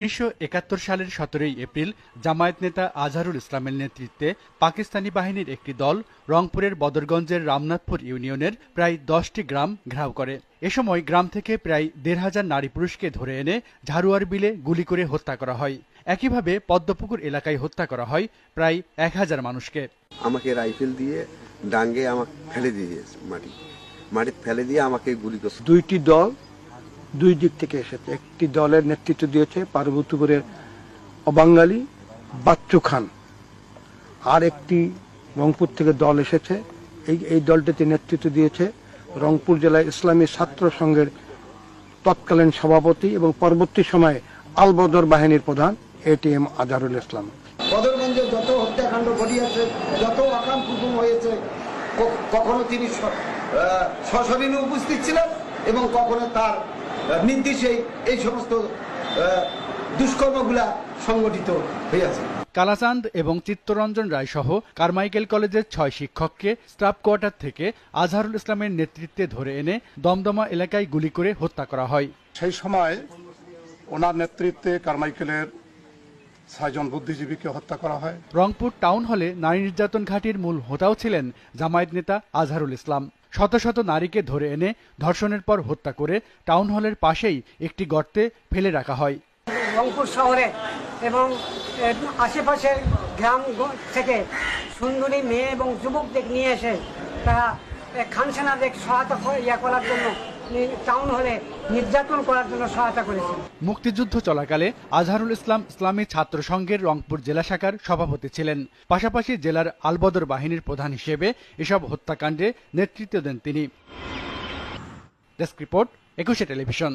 ১৯৭১ সালের ১৭ এপ্রিল জামায়াত নেতা আজহারুল ইসলামের নেতৃত্বে পাকিস্তানি বাহিনীর একটি দল রংপুরের বদরগঞ্জের রামনাথপুর ইউনিয়নের প্রায় ১০টি গ্রাম ঘেরাও করে। এ সময় গ্রাম থেকে প্রায় ১৫০০ নারী পুরুষকে ধরে এনে ঝাড়ুয়ার বিলে গুলি করে হত্যা করা হয়। একইভাবে পদ্মপুকুর এলাকায় হত্যা করা হয় প্রায় ১০০০ মানুষকে। আমাকে রাইফেল দিয়ে ডাঙ্গে আমাকে ফেলে দিয়েছে, মাটি ফেলে দিয়ে আমাকে গুলি করছে। দুইটি দল দুই দিক থেকে এসেছে। একটি দলের নেতৃত্ব দিয়েছে পার্বতীপুরের অবাঙালি বাচ্চু খান, আর একটি রংপুর থেকে দল এসেছে। এই দলটিতে নেতৃত্ব দিয়েছে রংপুর জেলায় ইসলামী ছাত্র সংঘের তৎকালীন সভাপতি এবং পরবর্তী সময়ে আলবদর বাহিনীর প্রধান এটিএম আজহারুল ইসলাম। বদরগঞ্জে যত হত্যাকাণ্ড ঘটিয়েছে, যত আকাম কুকুম হয়েছে, কখনো তিনি সশরীরে উপস্থিত ছিলেন এবং কখনো তার নির্দেশে এই সমস্ত দুষ্কর্মগুলা সংগঠিত হয়েছে। কালাচাঁদ এবং চিত্তরঞ্জন রায় সহ কারমাইকেল কলেজের ৬ শিক্ষককে স্টাফ কোয়ার্টার থেকে আজহারুল ইসলামের নেতৃত্বে ধরে এনে দমদমা এলাকায় গুলি করে হত্যা করা হয়। সেই সময় ওনার নেতৃত্বে কারমাইকেলের ৬ জন বুদ্ধিজীবীকে হত্যা করা হয়। রংপুর টাউন হলে নারী নির্যাতন ঘাঁটির মূল হোতাও ছিলেন জামায়াত নেতা আজহারুল ইসলাম। শত শত নারীকে ধরে এনে ধর্ষণের পর হত্যা করে টাউন হলের পাশেই একটি গর্তে ফেলে রাখা হয়। রংপুর শহরে এবং আশেপাশের গ্রাম থেকে সুন্দরী মেয়ে এবং যুবকদের নিয়ে এসে তারা খানসানাদের সহায়তা করার জন্য টাউন হলে নির্যাতন করার জন্য সহায়তা করেছে। মুক্তিযুদ্ধ চলাকালে আজহারুল ইসলাম ইসলামী ছাত্র সংঘের রংপুর জেলা শাখার সভাপতি ছিলেন। পাশাপাশি জেলার আলবদর বাহিনীর প্রধান হিসেবে এসব হত্যাকাণ্ডে নেতৃত্ব দেন তিনি। Desk report, ২১ television.